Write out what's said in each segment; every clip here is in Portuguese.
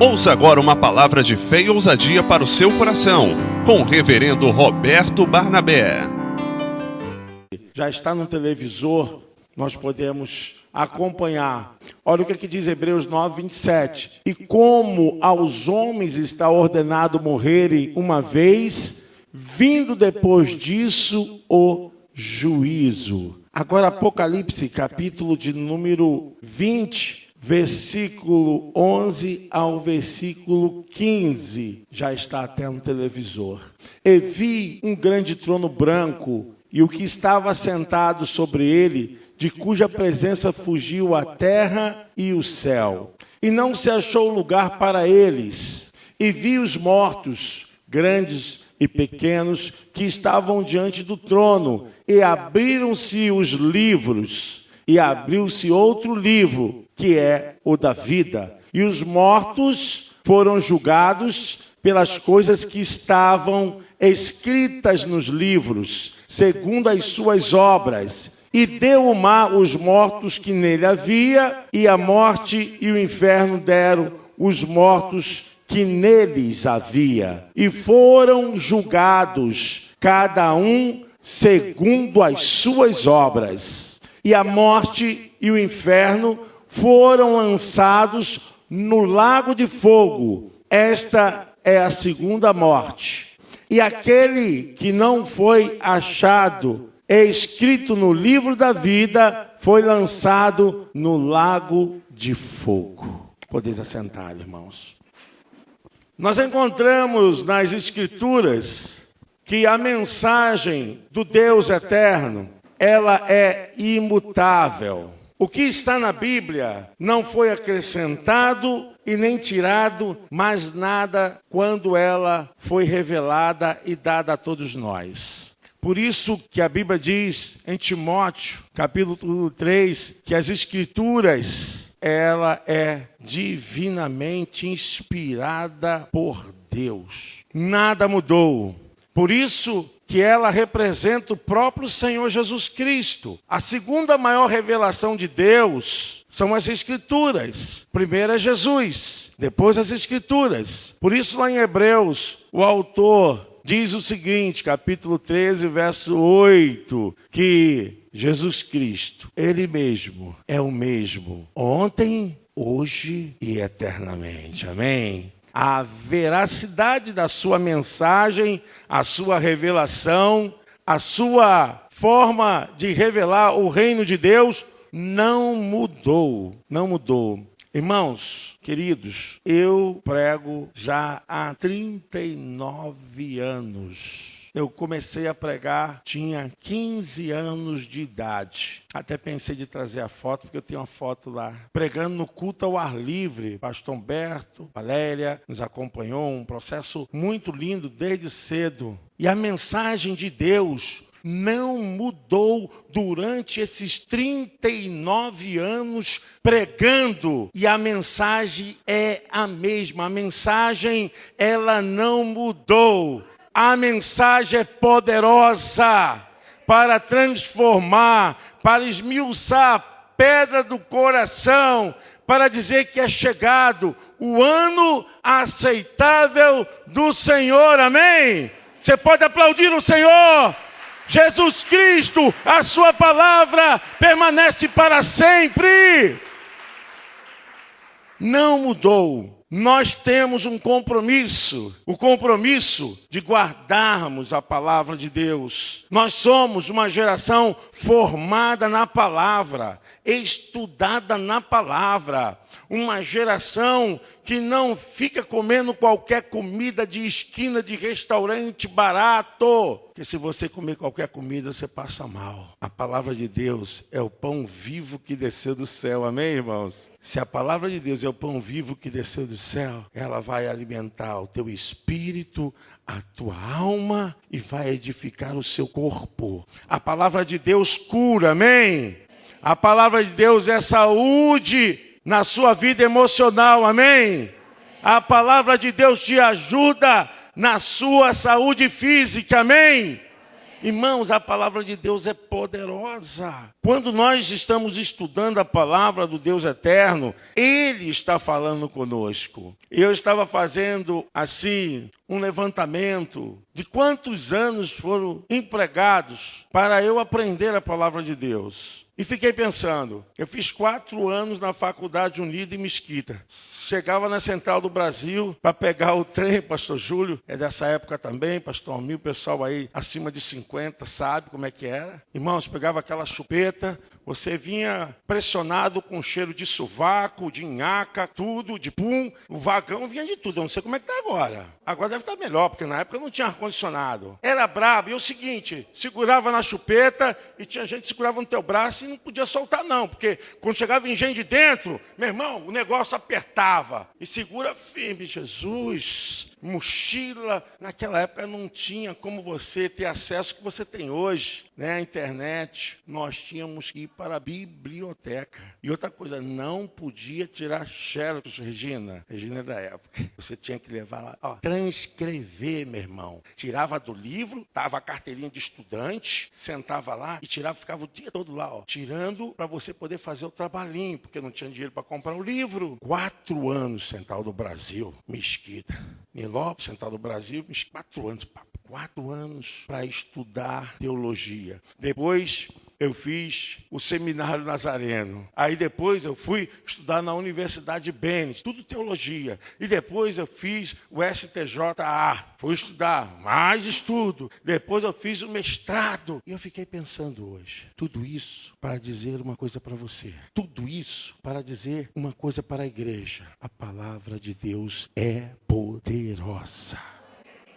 Ouça agora uma palavra de fé e ousadia para o seu coração, com o reverendo Roberto Barnabé. Já está no televisor, nós podemos acompanhar. Olha o que diz Hebreus 9, 27. E como aos homens está ordenado morrerem uma vez, vindo depois disso o juízo. Agora Apocalipse, capítulo de número 20, versículo 11 ao versículo 15, já está até no televisor. E vi um grande trono branco, e o que estava sentado sobre ele, de cuja presença fugiu a terra e o céu. E não se achou lugar para eles. E vi os mortos, grandes e pequenos, que estavam diante do trono, e abriram-se os livros, e abriu-se outro livro, que é o da vida. E os mortos foram julgados pelas coisas que estavam escritas nos livros, segundo as suas obras. E deu o mar os mortos que nele havia, e a morte e o inferno deram os mortos que neles havia. E foram julgados, cada um segundo as suas obras. E a morte e o inferno foram lançados no lago de fogo. Esta é a segunda morte. E aquele que não foi achado escrito no livro da vida foi lançado no lago de fogo. Podeis assentar, irmãos. Nós encontramos nas Escrituras que a mensagem do Deus eterno, ela é imutável. O que está na Bíblia não foi acrescentado e nem tirado mais nada quando ela foi revelada e dada a todos nós. Por isso que a Bíblia diz em Timóteo, capítulo 3, que as Escrituras, ela é divinamente inspirada por Deus. Nada mudou. Por isso que ela representa o próprio Senhor Jesus Cristo. A segunda maior revelação de Deus são as Escrituras. Primeiro é Jesus, depois as Escrituras. Por isso lá em Hebreus, o autor diz o seguinte, capítulo 13, verso 8, que Jesus Cristo, Ele mesmo, é o mesmo ontem, hoje e eternamente. Amém? A veracidade da sua mensagem, a sua revelação, a sua forma de revelar o reino de Deus não mudou, não mudou. Irmãos, queridos, eu prego já há 39 anos. Eu comecei a pregar, tinha 15 anos de idade. Até pensei de trazer a foto, porque eu tenho uma foto lá. Pregando no culto ao ar livre. Pastor Humberto, Valéria, nos acompanhou. Um processo muito lindo desde cedo. E a mensagem de Deus não mudou durante esses 39 anos pregando. E a mensagem é a mesma. A mensagem, ela não mudou. A mensagem é poderosa para transformar, para esmiuçar a pedra do coração, para dizer que é chegado o ano aceitável do Senhor. Amém? Você pode aplaudir o Senhor? Jesus Cristo, a sua palavra permanece para sempre. Não mudou. Nós temos um compromisso, o compromisso de guardarmos a palavra de Deus. Nós somos uma geração formada na palavra, estudada na palavra. Uma geração que não fica comendo qualquer comida de esquina de restaurante barato. Porque se você comer qualquer comida, você passa mal. A palavra de Deus é o pão vivo que desceu do céu. Amém, irmãos? Se a palavra de Deus é o pão vivo que desceu do céu, ela vai alimentar o teu espírito, a tua alma e vai edificar o seu corpo. A palavra de Deus cura, amém? A palavra de Deus é saúde na sua vida emocional, amém? A palavra de Deus te ajuda na sua saúde física, amém? Irmãos, a palavra de Deus é poderosa. Quando nós estamos estudando a palavra do Deus eterno, Ele está falando conosco. Eu estava fazendo, assim, um levantamento de quantos anos foram empregados para eu aprender a palavra de Deus. E fiquei pensando, eu fiz 4 anos na Faculdade Unida em Mesquita. Chegava na Central do Brasil para pegar o trem, pastor Júlio, é dessa época também, pastor Almir, o pessoal aí acima de 50 sabe como é que era. Irmãos, pegava aquela chupeta, você vinha pressionado com cheiro de sovaco, de nhaca, tudo, de pum. O vagão vinha de tudo, eu não sei como é que está agora. Agora deve estar melhor, porque na época não tinha ar-condicionado. Era brabo, e o seguinte, segurava na chupeta e tinha gente que segurava no teu braço e não podia soltar não, porque quando chegava em gente de dentro, meu irmão, o negócio apertava. E segura firme, Jesus. Mochila, naquela época não tinha como você ter acesso que você tem hoje, né? A internet, nós tínhamos que ir para a biblioteca. E outra coisa, não podia tirar xerox, Regina é da época. Você tinha que levar lá, ó, transcrever, meu irmão. Tirava do livro, dava a carteirinha de estudante, sentava lá e tirava, ficava o dia todo lá, ó, tirando para você poder fazer o trabalhinho, porque não tinha dinheiro para comprar o livro. 4 anos, Central do Brasil, Mesquita. Nilópolis, Central do Brasil, 4 anos, papo. 4 anos para estudar teologia. Depois eu fiz o Seminário Nazareno. Aí depois eu fui estudar na Universidade Bennes, tudo teologia. E depois eu fiz o STJA. Fui estudar, mais estudo. Depois eu fiz o mestrado. E eu fiquei pensando hoje, tudo isso para dizer uma coisa para você. Tudo isso para dizer uma coisa para a igreja. A palavra de Deus é poderosa.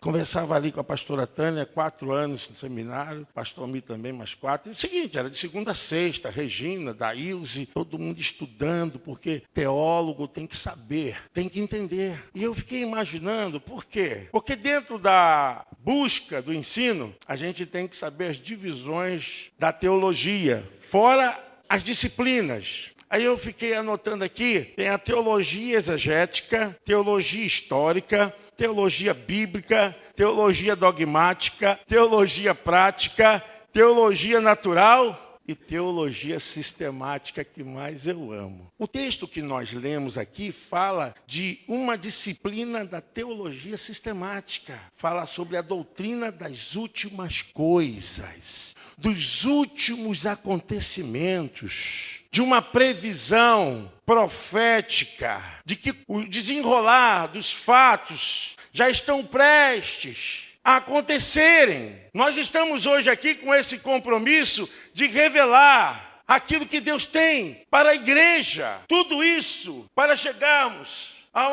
Conversava ali com a pastora Tânia, 4 anos no seminário, pastor Mi também, mais 4. E o seguinte, era de segunda a sexta, Regina, Daílze, todo mundo estudando, porque teólogo tem que saber, tem que entender. E eu fiquei imaginando, por quê? Porque dentro da busca do ensino, a gente tem que saber as divisões da teologia, fora as disciplinas. Aí eu fiquei anotando aqui, tem a teologia exegética, teologia histórica, teologia bíblica, teologia dogmática, teologia prática, teologia natural e teologia sistemática, que mais eu amo. O texto que nós lemos aqui fala de uma disciplina da teologia sistemática. Fala sobre a doutrina das últimas coisas, dos últimos acontecimentos, de uma previsão profética, de que o desenrolar dos fatos já estão prestes a acontecerem. Nós estamos hoje aqui com esse compromisso de revelar aquilo que Deus tem para a igreja. Tudo isso para chegarmos a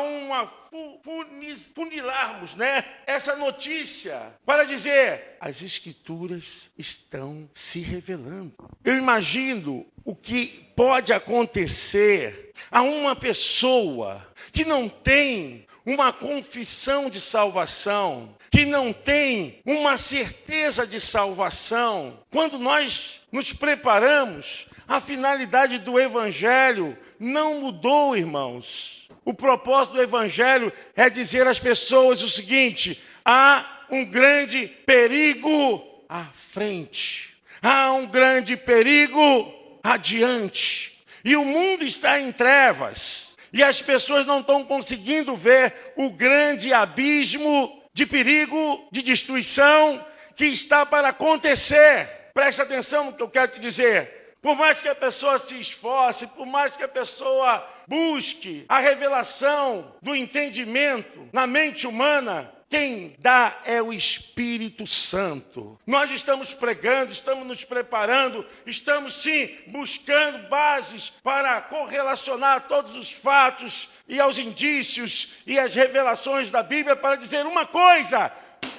funilarmos, né, essa notícia para dizer, as escrituras estão se revelando. Eu imagino o que pode acontecer a uma pessoa que não tem uma confissão de salvação, que não tem uma certeza de salvação. Quando nós nos preparamos, a finalidade do Evangelho não mudou, irmãos. O propósito do Evangelho é dizer às pessoas o seguinte: há um grande perigo à frente, há um grande perigo adiante, e o mundo está em trevas, e as pessoas não estão conseguindo ver o grande abismo de perigo, de destruição que está para acontecer. Preste atenção no que eu quero te dizer. Por mais que a pessoa se esforce, por mais que a pessoa busque a revelação do entendimento na mente humana, quem dá é o Espírito Santo. Nós estamos pregando, estamos nos preparando, estamos sim buscando bases para correlacionar todos os fatos e aos indícios e as revelações da Bíblia para dizer uma coisa: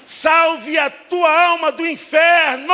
salve a tua alma do inferno!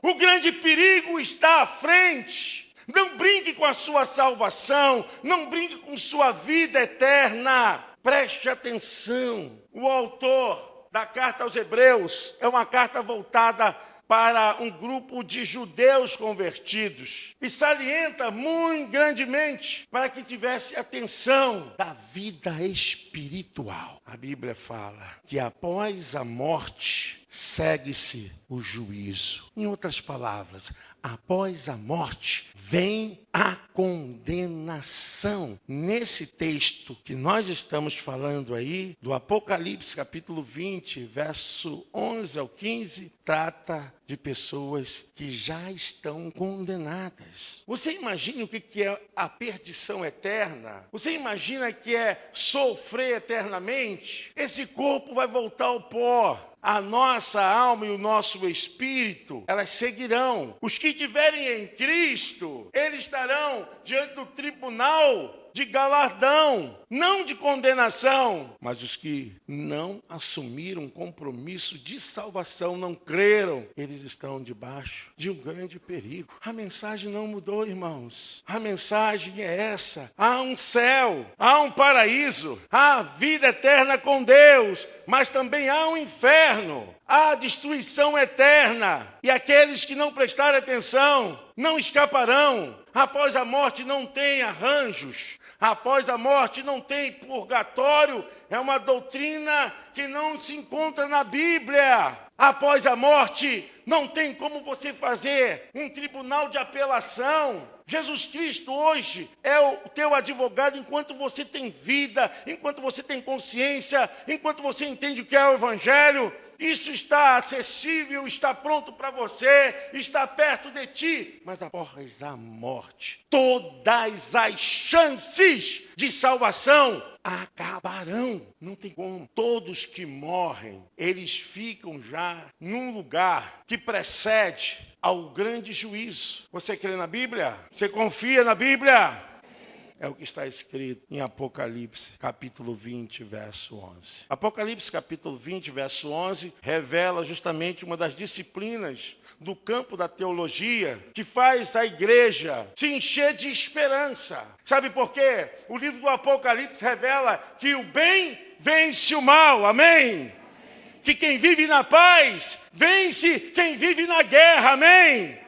O grande perigo está à frente. Não brinque com a sua salvação, não brinque com sua vida eterna. Preste atenção. O autor da carta aos Hebreus é uma carta voltada para um grupo de judeus convertidos e salienta muito grandemente para que tivesse atenção da vida espiritual. A Bíblia fala que após a morte segue-se o juízo. Em outras palavras, após a morte, vem a condenação. Nesse texto que nós estamos falando aí, do Apocalipse, capítulo 20, verso 11 ao 15, trata de pessoas que já estão condenadas. Você imagina o que é a perdição eterna? Você imagina que é sofrer eternamente? Esse corpo vai voltar ao pó. A nossa alma e o nosso espírito, elas seguirão. Os que estiverem em Cristo, eles estarão diante do tribunal de galardão, não de condenação. Mas os que não assumiram um compromisso de salvação, não creram, eles estão debaixo de um grande perigo. A mensagem não mudou, irmãos. A mensagem é essa. Há um céu, há um paraíso, há vida eterna com Deus, mas também há um inferno, há destruição eterna. E aqueles que não prestarem atenção não escaparão. Após a morte não tem arranjos. Após a morte não tem purgatório. É uma doutrina que não se encontra na Bíblia. Após a morte não tem como você fazer um tribunal de apelação. Jesus Cristo hoje é o teu advogado enquanto você tem vida, enquanto você tem consciência, enquanto você entende o que é o Evangelho. Isso está acessível, está pronto para você, está perto de ti. Mas após a morte, todas as chances de salvação acabarão. Não tem como. Todos que morrem, eles ficam já num lugar que precede ao grande juízo. Você crê na Bíblia? Você confia na Bíblia? É o que está escrito em Apocalipse, capítulo 20, verso 11. Apocalipse, capítulo 20, verso 11, revela justamente uma das disciplinas do campo da teologia que faz a igreja se encher de esperança. Sabe por quê? O livro do Apocalipse revela que o bem vence o mal, amém? Que quem vive na paz vence quem vive na guerra, amém?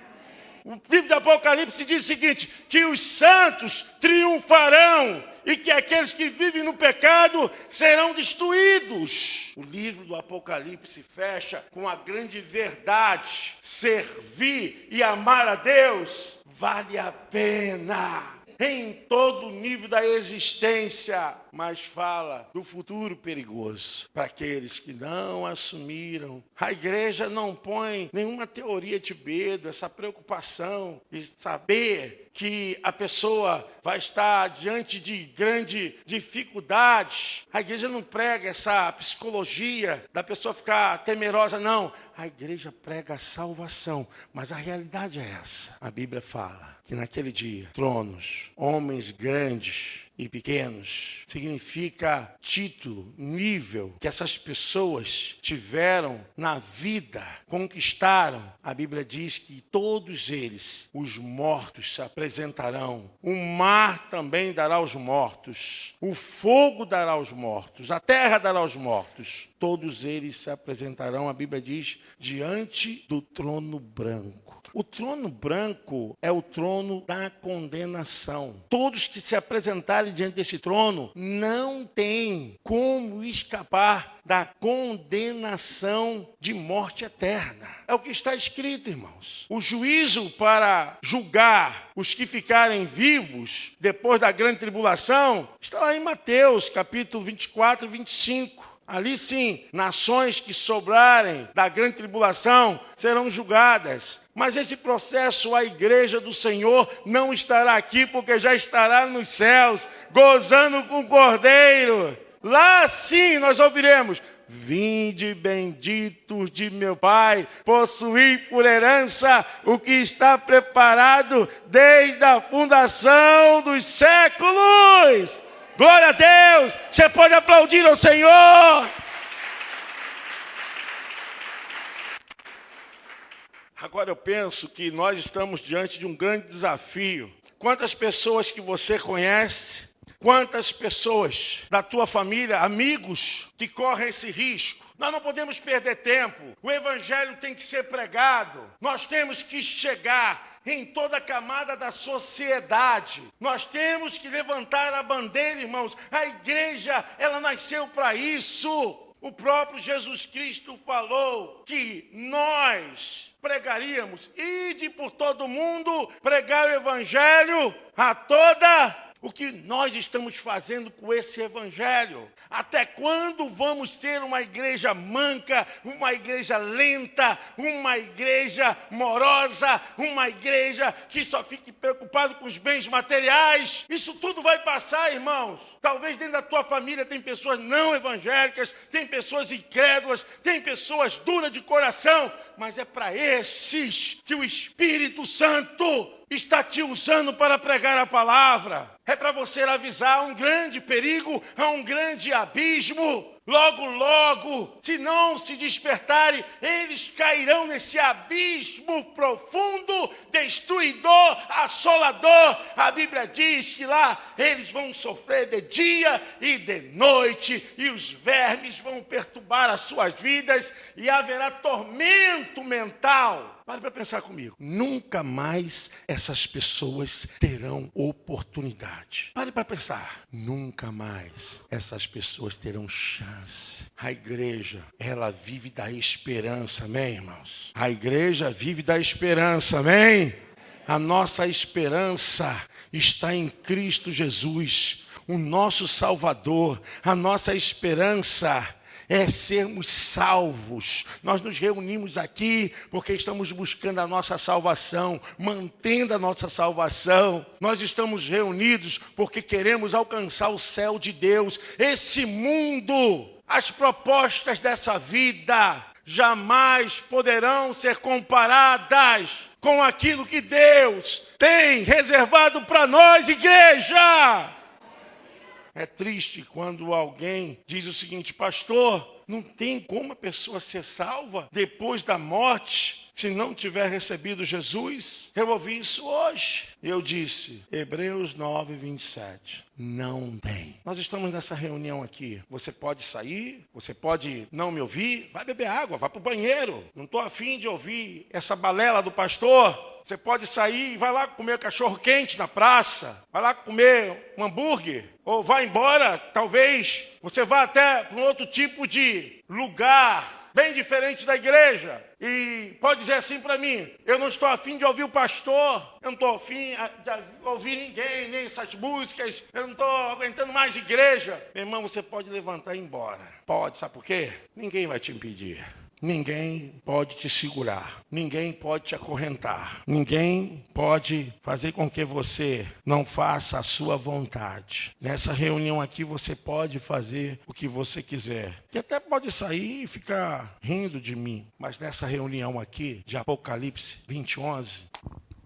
O livro do Apocalipse diz o seguinte, que os santos triunfarão e que aqueles que vivem no pecado serão destruídos. O livro do Apocalipse fecha com a grande verdade: servir e amar a Deus vale a pena. Em todo o nível da existência, mas fala do futuro perigoso para aqueles que não assumiram. A igreja não põe nenhuma teoria de medo, essa preocupação de saber que a pessoa vai estar diante de grande dificuldade. A igreja não prega essa psicologia da pessoa ficar temerosa, não. A igreja prega a salvação, mas a realidade é essa. A Bíblia fala que naquele dia, tronos, homens grandes e pequenos, significa título, nível que essas pessoas tiveram na vida, conquistaram. A Bíblia diz que todos eles, os mortos, se apresentarão. O mar também dará aos mortos, o fogo dará aos mortos, a terra dará aos mortos. Todos eles se apresentarão, a Bíblia diz, diante do trono branco. O trono branco é o trono da condenação. Todos que se apresentarem diante desse trono não têm como escapar da condenação de morte eterna. É o que está escrito, irmãos. O juízo para julgar os que ficarem vivos depois da grande tribulação está lá em Mateus, capítulo 24 e 25. Ali sim, nações que sobrarem da grande tribulação serão julgadas. Mas esse processo, a igreja do Senhor não estará aqui, porque já estará nos céus, gozando com o Cordeiro. Lá sim nós ouviremos: vinde benditos de meu Pai, possuir por herança o que está preparado desde a fundação dos séculos. Glória a Deus! Você pode aplaudir ao Senhor! Agora eu penso que nós estamos diante de um grande desafio. Quantas pessoas que você conhece, quantas pessoas da tua família, amigos, que correm esse risco? Nós não podemos perder tempo. O evangelho tem que ser pregado. Nós temos que chegar em toda a camada da sociedade. Nós temos que levantar a bandeira, irmãos. A igreja, ela nasceu para isso. O próprio Jesus Cristo falou que nós pregaríamos, ide por todo mundo, pregar o evangelho a toda. O que nós estamos fazendo com esse evangelho? Até quando vamos ser uma igreja manca, uma igreja lenta, uma igreja morosa, uma igreja que só fique preocupada com os bens materiais? Isso tudo vai passar, irmãos. Talvez dentro da tua família tem pessoas não evangélicas, tem pessoas incrédulas, tem pessoas duras de coração, mas é para esses que o Espírito Santo está te usando para pregar a palavra. É para você avisar um grande perigo, a um grande abismo. Logo, logo, se não se despertarem, eles cairão nesse abismo profundo, destruidor, assolador. A Bíblia diz que lá eles vão sofrer de dia e de noite, e os vermes vão perturbar as suas vidas, e haverá tormento mental. Pare para pensar comigo. Nunca mais essas pessoas terão oportunidade. Pare para pensar. Nunca mais essas pessoas terão chance. A igreja, ela vive da esperança, amém, irmãos? A igreja vive da esperança, amém? A nossa esperança está em Cristo Jesus, o nosso Salvador. A nossa esperança é sermos salvos. Nós nos reunimos aqui porque estamos buscando a nossa salvação, mantendo a nossa salvação. Nós estamos reunidos porque queremos alcançar o céu de Deus. Esse mundo, as propostas dessa vida jamais poderão ser comparadas com aquilo que Deus tem reservado para nós, igreja. É triste quando alguém diz o seguinte: pastor, não tem como a pessoa ser salva depois da morte se não tiver recebido Jesus. Eu ouvi isso hoje. Eu disse, Hebreus 9, 27. Não tem. Nós estamos nessa reunião aqui. Você pode sair, você pode não me ouvir, vai beber água, vai para o banheiro. Não estou afim de ouvir essa balela do pastor. Você pode sair e vai lá comer cachorro quente na praça, vai lá comer um hambúrguer, ou vai embora, talvez você vá até para um outro tipo de lugar, bem diferente da igreja, e pode dizer assim para mim: eu não estou afim de ouvir o pastor, eu não estou afim de ouvir ninguém, nem essas músicas, eu não estou aguentando mais igreja. Meu irmão, você pode levantar e ir embora. Pode, sabe por quê? Ninguém vai te impedir. Ninguém pode te segurar, ninguém pode te acorrentar, ninguém pode fazer com que você não faça a sua vontade. Nessa reunião aqui você pode fazer o que você quiser, que até pode sair e ficar rindo de mim, mas nessa reunião aqui de Apocalipse 20:11,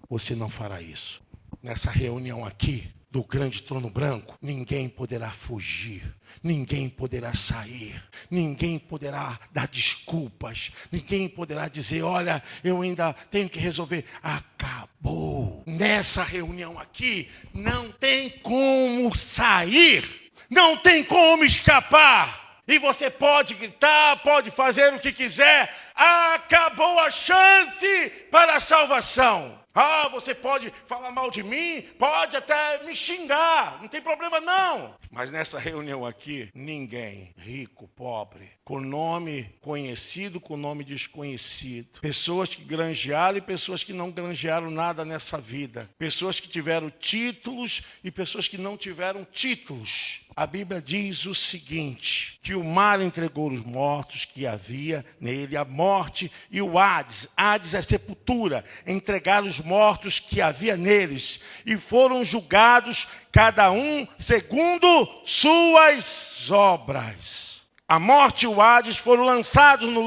você não fará isso. Nessa reunião aqui do grande trono branco, ninguém poderá fugir. Ninguém poderá sair, ninguém poderá dar desculpas, ninguém poderá dizer, olha, eu ainda tenho que resolver. Acabou. Nessa reunião aqui, não tem como sair, não tem como escapar. E você pode gritar, pode fazer o que quiser, acabou a chance para a salvação. Ah, você pode falar mal de mim, pode até me xingar, não tem problema não. Mas nessa reunião aqui, ninguém, rico, pobre, com nome conhecido, com nome desconhecido. Pessoas que granjearam e pessoas que não granjearam nada nessa vida. Pessoas que tiveram títulos e pessoas que não tiveram títulos. A Bíblia diz o seguinte, que o mar entregou os mortos que havia nele, a morte e o Hades. Hades é sepultura, entregaram os mortos que havia neles e foram julgados cada um segundo suas obras. A morte e o Hades foram lançados no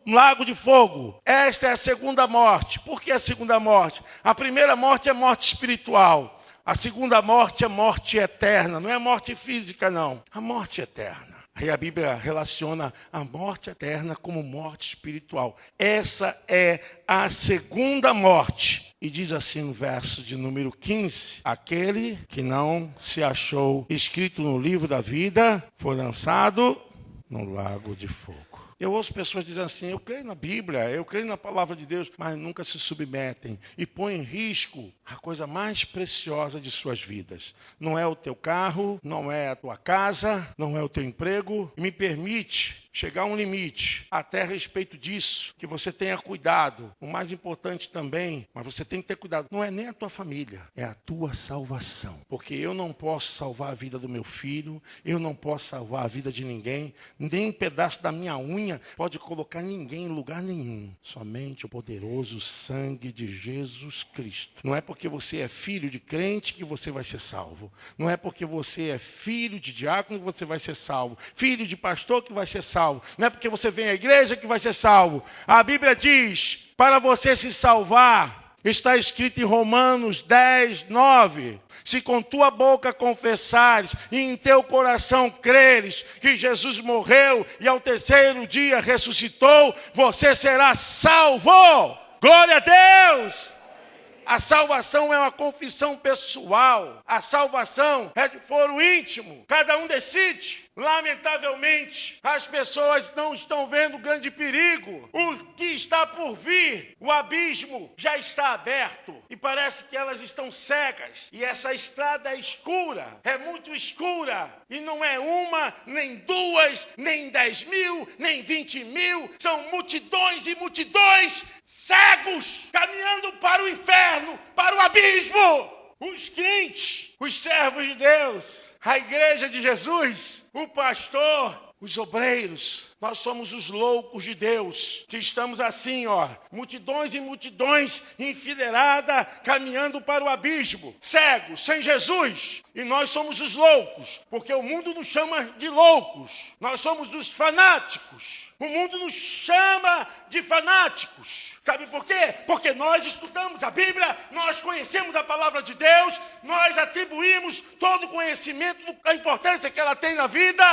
lago de fogo. Esta é a segunda morte. Por que a segunda morte? A primeira morte é morte espiritual. A segunda morte é morte eterna. Não é morte física, não. A morte eterna. Aí a Bíblia relaciona a morte eterna como morte espiritual. Essa é a segunda morte. E diz assim no verso de número 15, aquele que não se achou escrito no livro da vida foi lançado no lago de fogo. Eu ouço pessoas dizendo assim, eu creio na Bíblia, eu creio na palavra de Deus, mas nunca se submetem e põem em risco a coisa mais preciosa de suas vidas. Não é o teu carro, não é a tua casa, não é o teu emprego. E me permite chegar a um limite, até a respeito disso, que você tenha cuidado. O mais importante também, mas você tem que ter cuidado, não é nem a tua família, é a tua salvação. Porque eu não posso salvar a vida do meu filho, eu não posso salvar a vida de ninguém, nem um pedaço da minha unha pode colocar ninguém em lugar nenhum. Somente o poderoso sangue de Jesus Cristo. Não é porque você é filho de crente que você vai ser salvo. Não é porque você é filho de diácono que você vai ser salvo. Filho de pastor que vai ser salvo. Não é porque você vem à igreja que vai ser salvo. A Bíblia diz, para você se salvar, está escrito em Romanos 10, 9. Se com tua boca confessares e em teu coração creres que Jesus morreu e ao terceiro dia ressuscitou, você será salvo. Glória a Deus! A salvação é uma confissão pessoal. A salvação é de foro íntimo. Cada um decide. Lamentavelmente, as pessoas não estão vendo o grande perigo. O que está por vir, o abismo já está aberto. E parece que elas estão cegas. E essa estrada é escura, é muito escura. E não é uma, nem duas, nem 10 mil, nem 20 mil. São multidões e multidões cegos, caminhando para o inferno, para o abismo. Os crentes, os servos de Deus, a igreja de Jesus, o pastor, os obreiros, nós somos os loucos de Deus, que estamos assim, multidões e multidões enfileirada, caminhando para o abismo, cegos, sem Jesus, e nós somos os loucos, porque o mundo nos chama de loucos, nós somos os fanáticos, o mundo nos chama de fanáticos. Sabe por quê? Porque nós estudamos a Bíblia, nós conhecemos a palavra de Deus, nós atribuímos todo o conhecimento da importância que ela tem na vida.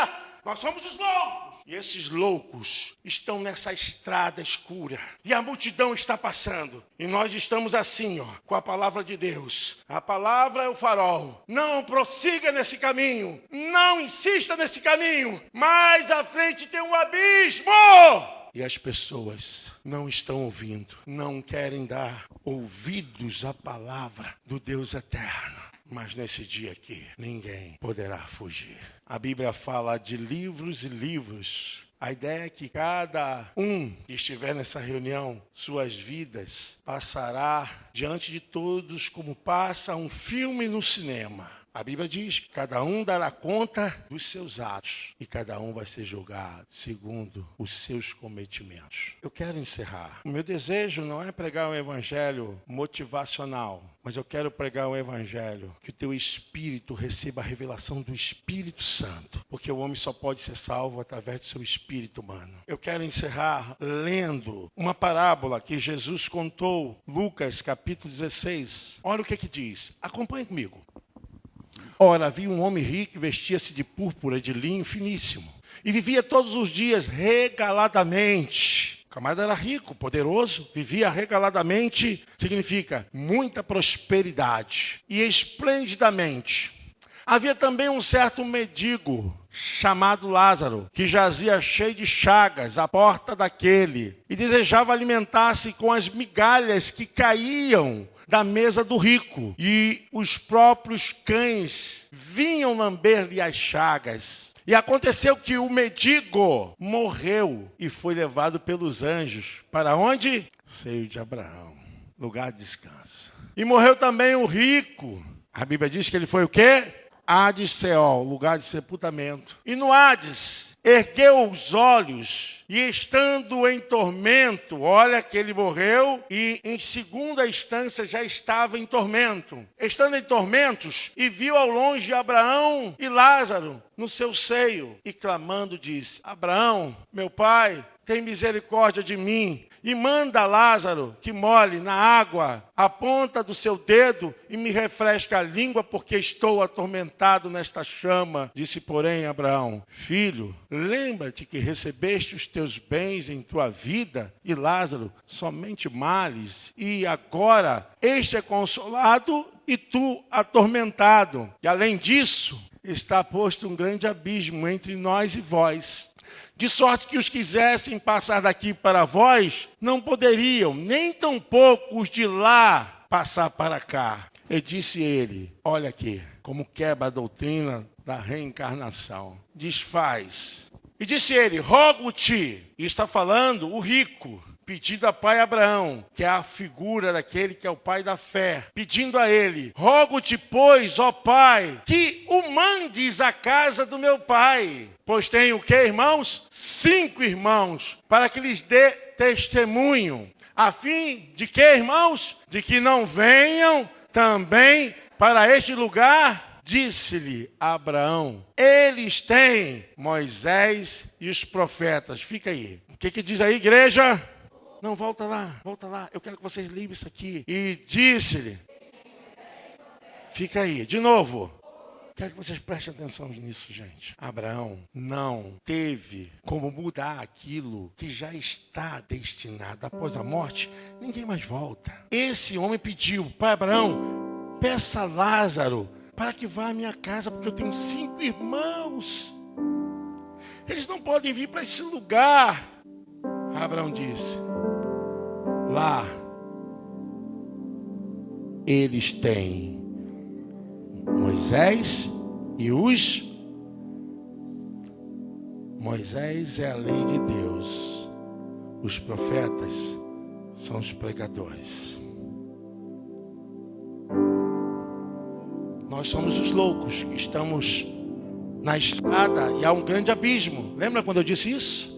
Nós somos os loucos. E esses loucos estão nessa estrada escura. E a multidão está passando. E nós estamos assim, com a palavra de Deus. A palavra é o farol. Não prossiga nesse caminho. Não insista nesse caminho. Mais à frente tem um abismo. E as pessoas não estão ouvindo. Não querem dar ouvidos à palavra do Deus eterno. Mas nesse dia aqui, ninguém poderá fugir. A Bíblia fala de livros e livros. A ideia é que cada um que estiver nessa reunião, suas vidas passará diante de todos como passa um filme no cinema. A Bíblia diz que cada um dará conta dos seus atos e cada um vai ser julgado segundo os seus cometimentos. Eu quero encerrar. O meu desejo não é pregar um evangelho motivacional, mas eu quero pregar um evangelho que o teu espírito receba a revelação do Espírito Santo, porque o homem só pode ser salvo através do seu espírito humano. Eu quero encerrar lendo uma parábola que Jesus contou, Lucas capítulo 16. Olha o que diz. Acompanhe comigo. Ora, havia um homem rico que vestia-se de púrpura de linho finíssimo e vivia todos os dias regaladamente. O camarada era rico, poderoso, vivia regaladamente, significa muita prosperidade e esplendidamente. Havia também um certo mendigo chamado Lázaro, que jazia cheio de chagas à porta daquele e desejava alimentar-se com as migalhas que caíam da mesa do rico, e os próprios cães vinham lamber-lhe as chagas. E aconteceu que o mendigo morreu e foi levado pelos anjos. Para onde? Seio de Abraão, lugar de descanso. E morreu também o rico. A Bíblia diz que ele foi o quê? Hades Seol, lugar de sepultamento. E no Hades ergueu os olhos e estando em tormento, olha que ele morreu e em segunda instância já estava em tormento. Estando em tormentos e viu ao longe Abraão e Lázaro no seu seio e clamando disse: Abraão, meu pai, tem misericórdia de mim e manda Lázaro que molhe na água a ponta do seu dedo e me refresque a língua, porque estou atormentado nesta chama. Disse, porém, Abraão: filho, lembra-te que recebeste os teus bens em tua vida e Lázaro somente males, e agora este é consolado e tu atormentado. E além disso, está posto um grande abismo entre nós e vós, de sorte que os quisessem passar daqui para vós, não poderiam, nem tampouco os de lá passar para cá. E disse ele: olha aqui, como quebra a doutrina da reencarnação. Desfaz E disse ele: rogo-te. E está falando o rico, pedindo a pai Abraão, que é a figura daquele que é o pai da fé, pedindo a ele: rogo-te, pois, ó pai, que o mandes à casa do meu pai. Pois tenho o que, irmãos? 5 irmãos, para que lhes dê testemunho, a fim de que, irmãos? De que não venham também para este lugar. Disse-lhe Abraão: eles têm Moisés e os profetas. Fica aí. O que diz aí, igreja? Não, volta lá. Eu quero que vocês leiam isso aqui. E disse-lhe: fica aí, de novo. Quero que vocês prestem atenção nisso, gente. Abraão não teve como mudar aquilo que já está destinado. Após a morte, ninguém mais volta. Esse homem pediu: pai Abraão, peça a Lázaro para que vá à minha casa, porque eu tenho 5 irmãos. Eles não podem vir para esse lugar. Abraão disse: lá eles têm Moisés e os... Moisés é a lei de Deus. Os profetas são os pregadores. Nós somos os loucos que estamos na estrada e há um grande abismo. Lembra quando eu disse isso?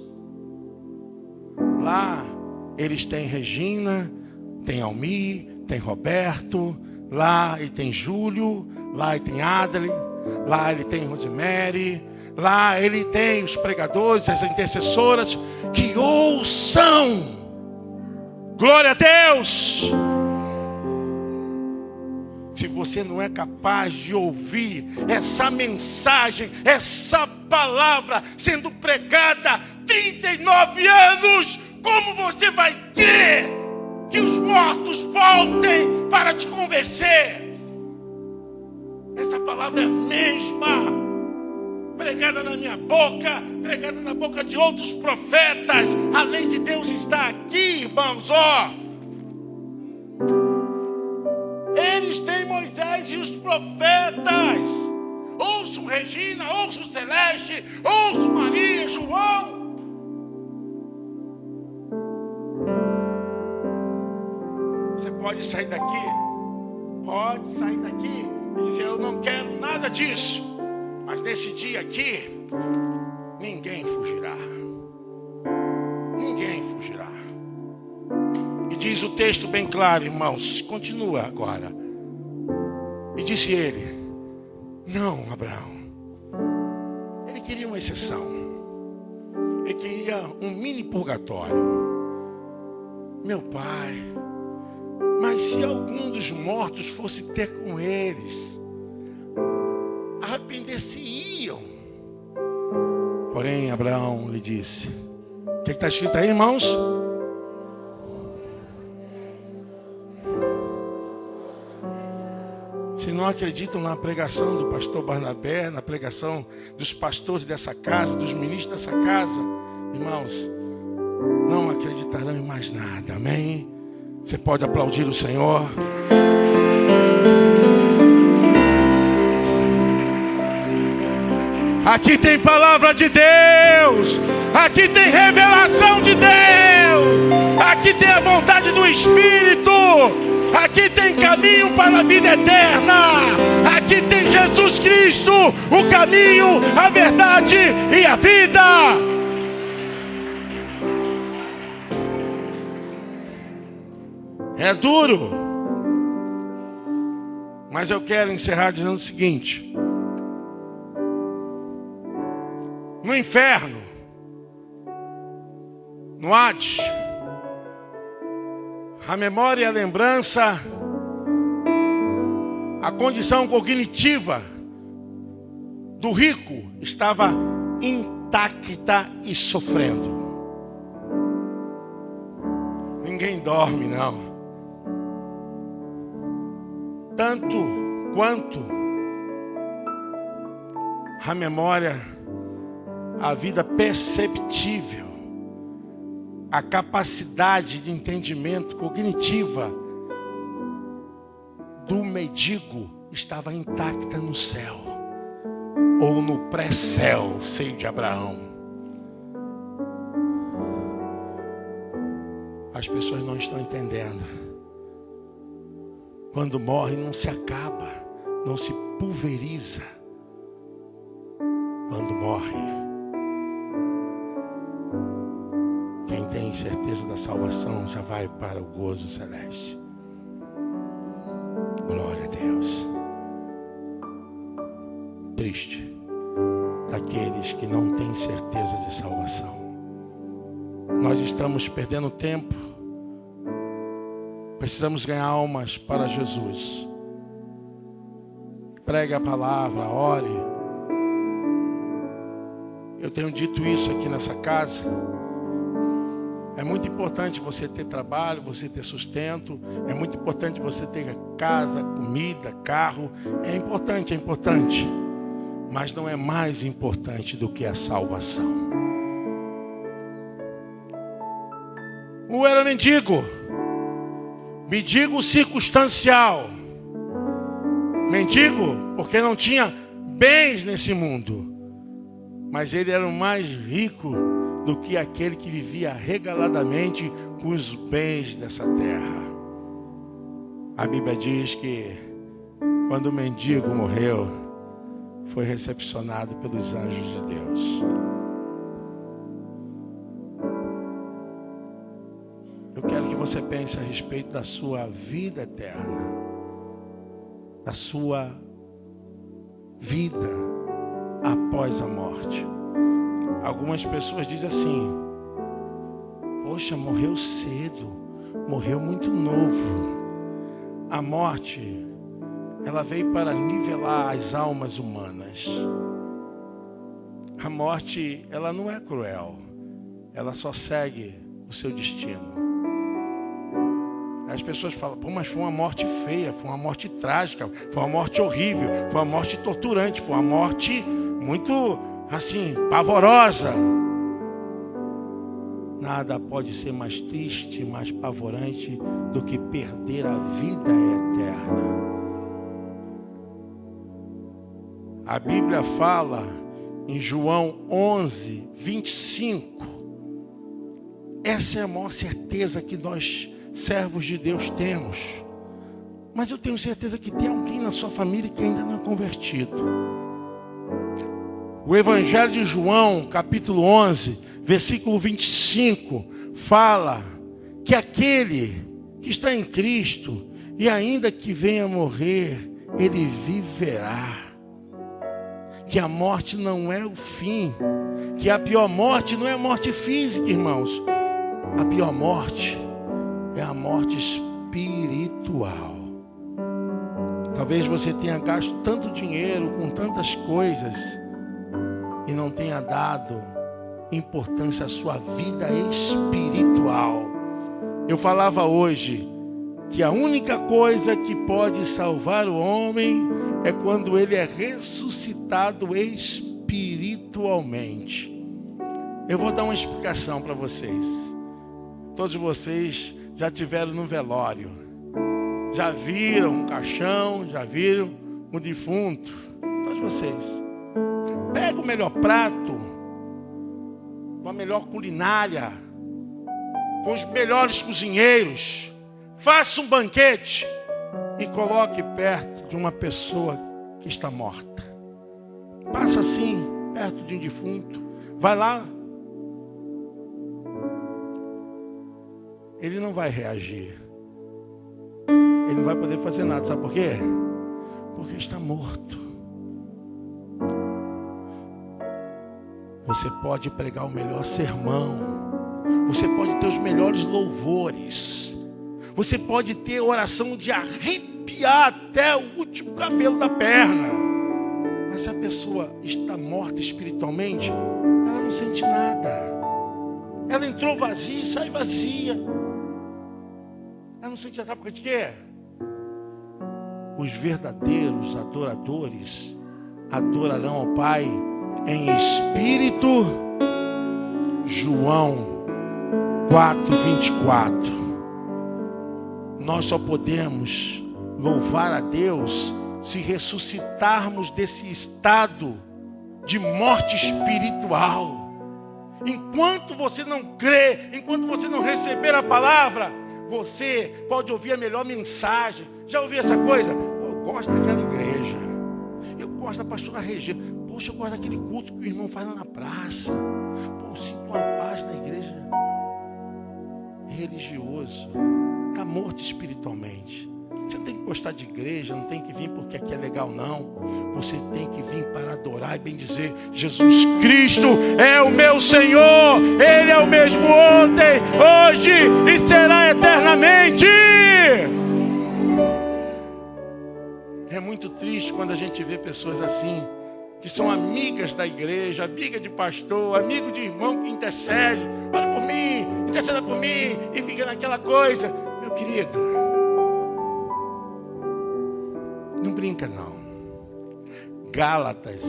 Lá eles têm Regina, tem Almir, tem Roberto, lá ele tem Júlio, lá ele tem Adri, lá ele tem Rosemary, lá ele tem os pregadores, as intercessoras que ouçam. Glória a Deus! Se você não é capaz de ouvir essa mensagem, essa palavra sendo pregada há 39 anos, como você vai crer que os mortos voltem para te convencer? Essa palavra é a mesma, pregada na minha boca, pregada na boca de outros profetas. A lei de Deus está aqui, irmãos, ó. Eles têm Moisés e os profetas. Ouçam Regina, ouçam Celeste, ouçam Maria, João. Você pode sair daqui e dizer: eu não quero nada disso. Mas nesse dia aqui, ninguém fugirá. Ninguém fugirá. E diz o texto bem claro, irmãos. Continua agora. E disse ele: não, Abraão. Ele queria uma exceção. Ele queria um mini purgatório. Meu pai, mas se algum dos mortos fosse ter com eles, arrepender-se-iam. Porém, Abraão lhe disse: o que está escrito aí, irmãos? Se não acreditam na pregação do pastor Barnabé, na pregação dos pastores dessa casa, dos ministros dessa casa, irmãos, não acreditarão em mais nada, amém? Você pode aplaudir o Senhor? Aqui tem palavra de Deus, aqui tem revelação de Deus, aqui tem a vontade do Espírito, aqui tem caminho para a vida eterna, aqui tem Jesus Cristo, o caminho, a verdade e a vida. É duro, mas eu quero encerrar dizendo o seguinte: no inferno, no Hades, a memória e a lembrança, a condição cognitiva do rico estava intacta e sofrendo. Ninguém dorme, não. Tanto quanto a memória, a vida perceptível, a capacidade de entendimento cognitiva do mendigo estava intacta no céu, ou no pré-céu, seio de Abraão. As pessoas não estão entendendo. Quando morre não se acaba, não se pulveriza. Quando morre, quem tem certeza da salvação já vai para o gozo celeste. Glória a Deus. Triste daqueles que não têm certeza de salvação. Nós estamos perdendo tempo. Precisamos ganhar almas para Jesus. Pregue a palavra, ore. Eu tenho dito isso aqui nessa casa. É muito importante você ter trabalho, você ter sustento. É muito importante você ter casa, comida, carro. É importante. Mas não é mais importante do que a salvação. Um era mendigo circunstancial. Mendigo porque não tinha bens nesse mundo. Mas ele era o mais rico do que aquele que vivia regaladamente com os bens dessa terra. A Bíblia diz que quando o mendigo morreu, foi recepcionado pelos anjos de Deus. Eu quero que você pense a respeito da sua vida eterna, da sua vida após a morte. Algumas pessoas dizem assim: poxa, morreu cedo, morreu muito novo. A morte, ela veio para nivelar as almas humanas. A morte, ela não é cruel, ela só segue o seu destino. As pessoas falam: pô, mas foi uma morte feia, foi uma morte trágica, foi uma morte horrível, foi uma morte torturante, foi uma morte muito, assim, pavorosa. Nada pode ser mais triste, mais pavorante do que perder a vida eterna. A Bíblia fala em João 11, 25. Essa é a maior certeza que nós, servos de Deus, temos. Mas eu tenho certeza que tem alguém na sua família que ainda não é convertido. O Evangelho de João, capítulo 11, versículo 25, fala que aquele que está em Cristo, e ainda que venha a morrer, ele viverá. Que a morte não é o fim, que a pior morte não é a morte física, irmãos. A pior morte é a morte espiritual. Talvez você tenha gasto tanto dinheiro com tantas coisas e não tenha dado importância à sua vida espiritual. Eu falava hoje que a única coisa que pode salvar o homem é quando ele é ressuscitado espiritualmente. Eu vou dar uma explicação para vocês. Todos vocês já tiveram no velório, já viram um caixão, já viram um defunto. Todos vocês. Pega o melhor prato, com a melhor culinária, com os melhores cozinheiros, faça um banquete e coloque perto de uma pessoa que está morta. Passa assim, perto de um defunto. Vai lá. Ele não vai reagir. Ele não vai poder fazer nada. Sabe por quê? Porque está morto. Você pode pregar o melhor sermão. Você pode ter os melhores louvores. Você pode ter oração de arrepiar até o último cabelo da perna. Mas se a pessoa está morta espiritualmente, ela não sente nada. Ela entrou vazia e sai vazia. Ela não sente nada. Sabe por quê? Os verdadeiros adoradores adorarão ao Pai em espírito. João 4:24. Nós só podemos louvar a Deus se ressuscitarmos desse estado de morte espiritual enquanto você não crê, enquanto você não receber a palavra, você pode ouvir a melhor mensagem. Já ouviu essa coisa? Eu gosto daquela igreja, eu gosto da pastora Regina, poxa, eu gosto daquele culto que o irmão faz lá na praça. Pô, eu sinto uma paz na igreja. Religioso, está morto espiritualmente. Você não tem que gostar de igreja, não tem que vir porque aqui é legal, não. Você tem que vir para adorar e bem dizer: Jesus Cristo é o meu Senhor, Ele é o mesmo ontem, hoje e será eternamente. É muito triste quando a gente vê pessoas assim, que são amigas da igreja, amiga de pastor, amigo de irmão que intercede. Olha por mim, interceda por mim, e fica naquela coisa. Meu querido, não brinca não. Gálatas,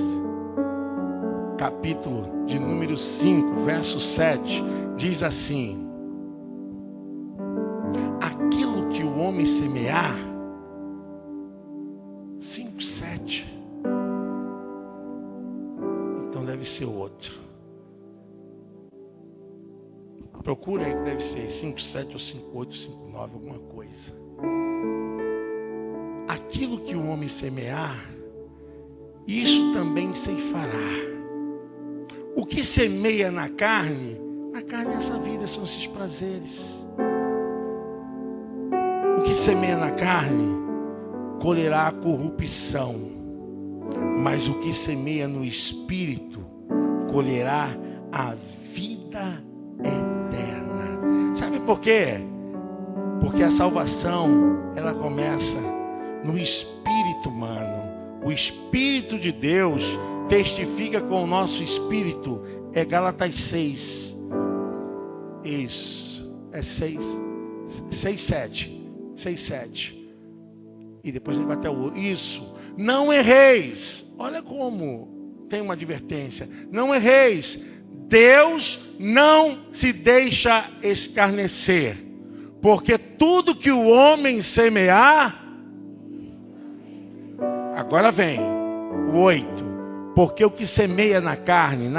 capítulo de número 5, verso 7, diz assim: aquilo que o homem semear, 5, 7, então deve ser outro. Procura aí que deve ser 5, 7 ou 5, 8, 5, 9, alguma coisa. Aquilo que o homem semear, isso também ceifará. O que semeia na carne essa vida são esses prazeres. O que semeia na carne, colherá a corrupção. Mas o que semeia no Espírito, colherá a vida eterna. Sabe por quê? Porque a salvação, ela começa no Espírito humano. O Espírito de Deus testifica com o nosso Espírito. É Gálatas 6. Isso. É 6, 7. 6, 7. E depois ele vai até o... Isso. Não erreis. Olha como tem uma advertência. Não erreis. Deus não se deixa escarnecer. Porque tudo que o homem semear... Agora vem o 8. Porque o que semeia na carne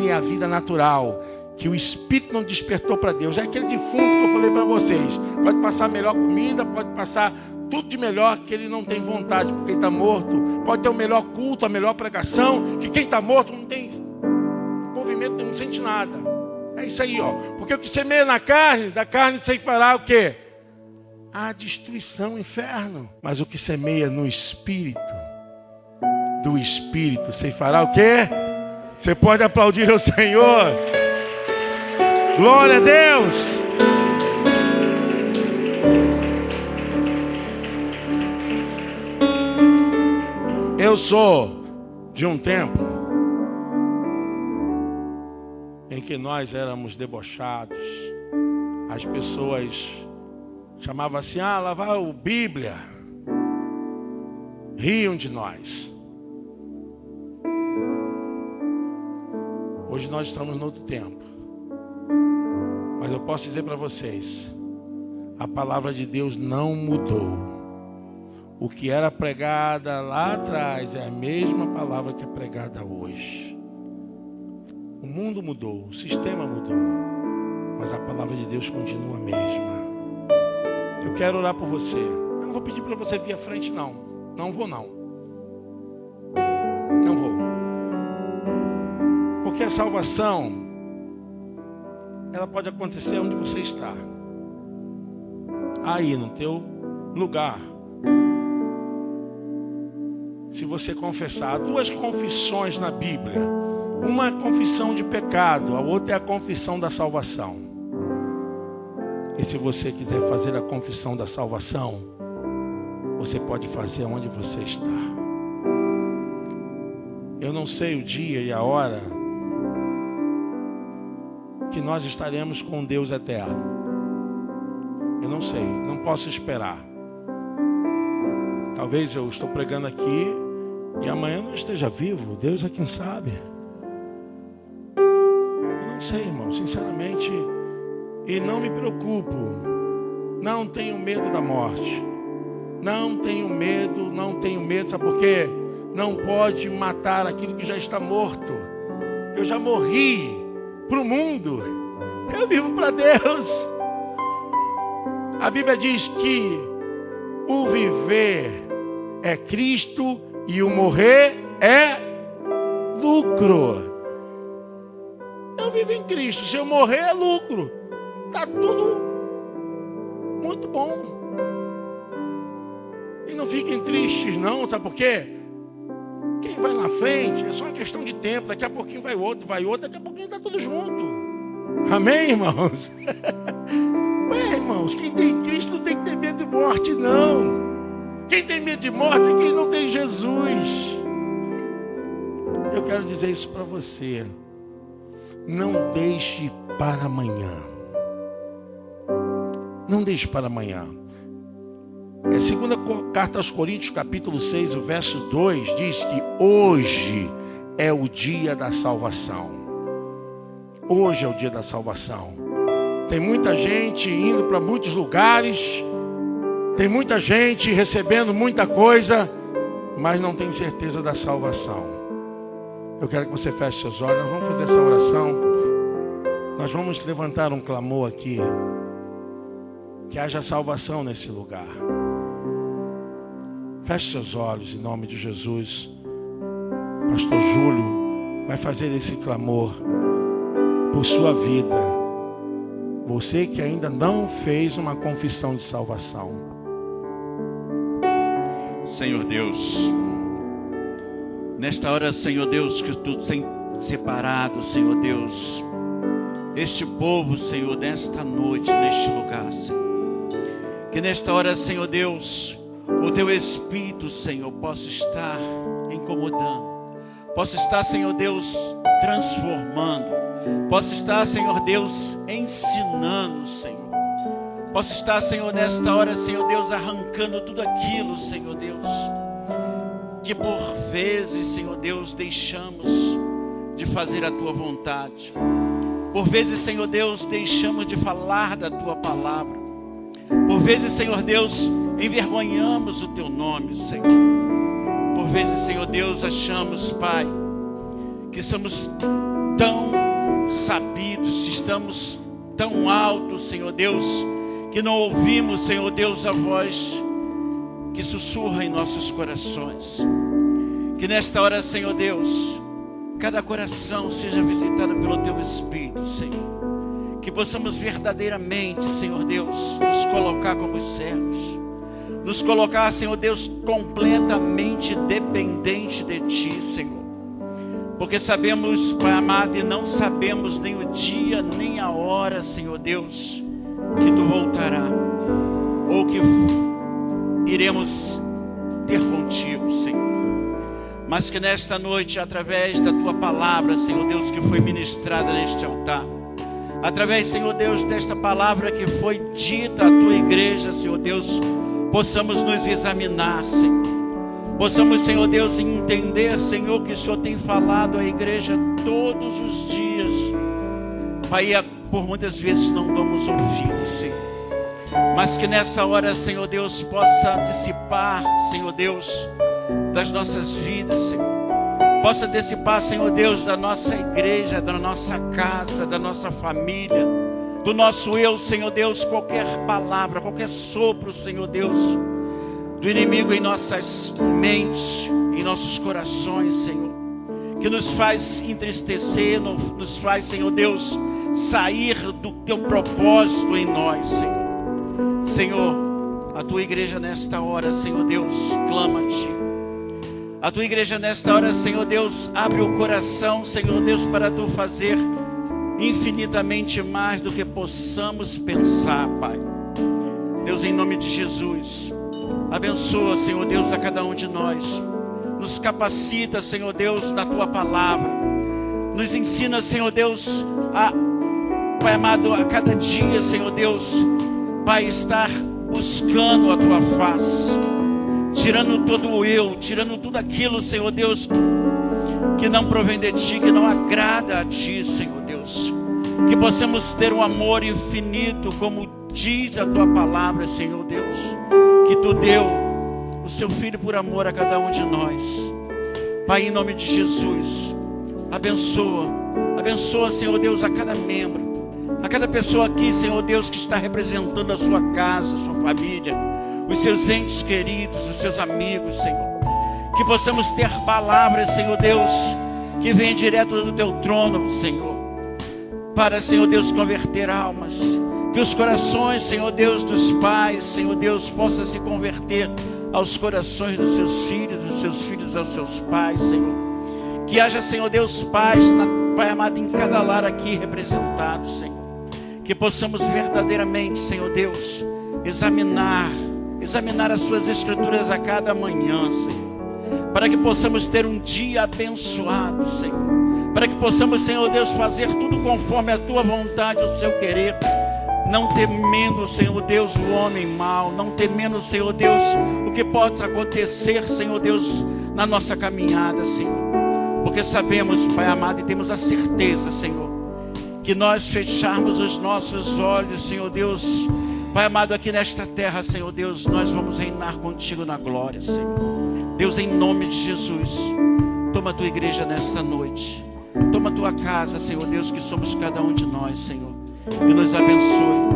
é a vida natural, que o Espírito não despertou para Deus. É aquele defunto que eu falei para vocês. Pode passar a melhor comida, pode passar tudo de melhor, que ele não tem vontade, porque ele está morto. Pode ter o melhor culto, a melhor pregação, que quem está morto não tem movimento, não sente nada. É isso aí, ó. Porque o que semeia na carne, da carne ceifará o quê? A destruição, o inferno. Mas o que semeia no Espírito, do Espírito, ceifará o quê? Você pode aplaudir ao Senhor. Glória a Deus. Eu sou de um tempo em que nós éramos debochados. As pessoas chamavam assim: ah, lá vai o Bíblia. Riam de nós. Hoje nós estamos no outro tempo. Mas eu posso dizer para vocês, a palavra de Deus não mudou. O que era pregada lá atrás é a mesma palavra que é pregada hoje. O mundo mudou, o sistema mudou, mas a palavra de Deus continua a mesma. Eu quero orar por você. Eu não vou pedir para você vir à frente, não. Não vou, não. Não vou. Porque a salvação, ela pode acontecer onde você está. Aí, no teu lugar. Se você confessar. Há duas confissões na Bíblia. Uma é a confissão de pecado, a outra é a confissão da salvação. E se você quiser fazer a confissão da salvação, você pode fazer onde você está. Eu não sei o dia e a hora que nós estaremos com Deus eterno. Eu não sei, não posso esperar. Talvez eu estou pregando aqui e amanhã eu não esteja vivo. Deus é quem sabe. Eu não sei, irmão, sinceramente. E não me preocupo. Não tenho medo da morte. Não tenho medo, não tenho medo. Sabe por quê? Não pode matar aquilo que já está morto. Eu já morri. para o mundo, eu vivo para Deus. A Bíblia diz que o viver é Cristo e o morrer é lucro. Eu vivo em Cristo, se eu morrer é lucro. Está tudo muito bom. E não fiquem tristes não, sabe por quê? Quem vai na frente é só uma questão de tempo. Daqui a pouquinho vai outro, daqui a pouquinho está tudo junto. Amém, irmãos? Ué, irmãos, quem tem Cristo não tem que ter medo de morte, não. Quem tem medo de morte é quem não tem Jesus. Eu quero dizer isso para você. Não deixe para amanhã. Não deixe para amanhã. Segunda carta aos Coríntios, capítulo 6, o verso 2, diz que hoje é o dia da salvação. Hoje é o dia da salvação. Tem muita gente indo para muitos lugares, tem muita gente recebendo muita coisa, mas não tem certeza da salvação. Eu quero que você feche seus olhos, nós vamos fazer essa oração. Nós vamos levantar um clamor aqui, que haja salvação nesse lugar. Feche seus olhos em nome de Jesus. Pastor Júlio vai fazer esse clamor por sua vida. Você que ainda não fez uma confissão de salvação. Senhor Deus, nesta hora, Senhor Deus, que Tu tem separado, Senhor Deus, este povo, Senhor, nesta noite, neste lugar, Senhor. Que nesta hora, Senhor Deus, o Teu Espírito, Senhor, possa estar incomodando, possa estar, Senhor Deus, transformando, possa estar, Senhor Deus, ensinando, Senhor. Possa estar, Senhor, nesta hora, Senhor Deus, arrancando tudo aquilo, Senhor Deus, que por vezes, Senhor Deus, deixamos de fazer a Tua vontade. Por vezes, Senhor Deus, deixamos de falar da Tua palavra. Por vezes, Senhor Deus, envergonhamos o Teu nome, Senhor. Por vezes, Senhor Deus, achamos, Pai, que somos tão sabidos, estamos tão altos, Senhor Deus, que não ouvimos, Senhor Deus, a voz que sussurra em nossos corações. Que nesta hora, Senhor Deus, cada coração seja visitado pelo Teu Espírito, Senhor. Que possamos verdadeiramente, Senhor Deus, nos colocar como servos. Nos colocar, Senhor Deus, completamente dependente de Ti, Senhor. Porque sabemos, Pai amado, e não sabemos nem o dia, nem a hora, Senhor Deus, que Tu voltará, ou que iremos ter contigo, Senhor. Mas que nesta noite, através da Tua palavra, Senhor Deus, que foi ministrada neste altar, através, Senhor Deus, desta palavra que foi dita à Tua igreja, Senhor Deus, possamos nos examinar, Senhor. Possamos, Senhor Deus, entender, Senhor, que o Senhor tem falado à igreja todos os dias. Pai, por muitas vezes não damos ouvido, Senhor. Mas que nessa hora, Senhor Deus, possa dissipar, Senhor Deus, das nossas vidas, Senhor. Possa dissipar, Senhor Deus, da nossa igreja, da nossa casa, da nossa família, do nosso eu, Senhor Deus, qualquer palavra, qualquer sopro, Senhor Deus, do inimigo em nossas mentes, em nossos corações, Senhor, que nos faz entristecer, nos faz, Senhor Deus, sair do Teu propósito em nós, Senhor. Senhor, a Tua igreja nesta hora, Senhor Deus, clama a Ti. A Tua igreja nesta hora, Senhor Deus, abre o coração, Senhor Deus, para Tu fazer infinitamente mais do que possamos pensar, Pai. Deus, em nome de Jesus, abençoa, Senhor Deus, a cada um de nós. Nos capacita, Senhor Deus, na Tua palavra. Nos ensina, Senhor Deus, Pai amado, a cada dia, Senhor Deus, Pai, estar buscando a Tua face, tirando todo o eu, tirando tudo aquilo, Senhor Deus, que não provém de Ti, que não agrada a Ti, Senhor Deus. Que possamos ter um amor infinito, como diz a Tua palavra, Senhor Deus, que Tu deu o Seu Filho por amor a cada um de nós. Pai, em nome de Jesus, Abençoa, Senhor Deus, a cada membro, a cada pessoa aqui, Senhor Deus, que está representando a sua casa, a sua família, os seus entes queridos, os seus amigos, Senhor. Que possamos ter palavras, Senhor Deus, que vêm direto do teu trono, Senhor, para, Senhor Deus, converter almas. Que os corações, Senhor Deus, dos pais, Senhor Deus, possam se converter aos corações dos seus filhos aos seus pais, Senhor. Que haja, Senhor Deus, paz, Pai amado, em cada lar aqui representado, Senhor. Que possamos verdadeiramente, Senhor Deus, examinar as suas escrituras a cada manhã, Senhor. Para que possamos ter um dia abençoado, Senhor. Para que possamos, Senhor Deus, fazer tudo conforme a tua vontade, o seu querer. Não temendo, Senhor Deus, o homem mau. Não temendo, Senhor Deus, o que pode acontecer, Senhor Deus, na nossa caminhada, Senhor. Porque sabemos, Pai amado, e temos a certeza, Senhor, que nós fecharmos os nossos olhos, Senhor Deus, Pai amado, aqui nesta terra, Senhor Deus, nós vamos reinar contigo na glória, Senhor. Deus, em nome de Jesus, toma a tua igreja nesta noite. Toma a tua casa, Senhor Deus, que somos cada um de nós, Senhor. E nos abençoe.